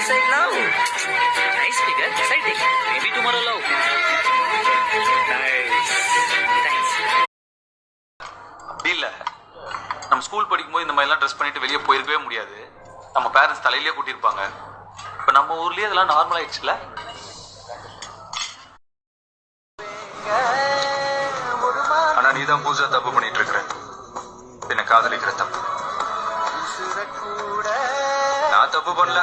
say love. Nice figure, exciting. Maybe tomorrow love. Nice. Thanks. அப்படி இல்லை, நம்ம school படிக்கும்போது இந்த மாதிரிலாம் ட்ரெஸ் பண்ணிட்டு வெளியே போயிருக்கவே முடியாது. நம்ம பேரண்ட்ஸ் தலையிலேயே கூட்டியிருப்பாங்க. இப்போ நம்ம ஊர்லேயே இதெல்லாம் நார்மல் ஆயிடுச்சுல. ஆனா நீ தான் பூஜா தப்பு பண்ணிட்டு இருக்கிற. என்ன காதலிக்கிற தப்பு. நான் தப்பு பண்ணல.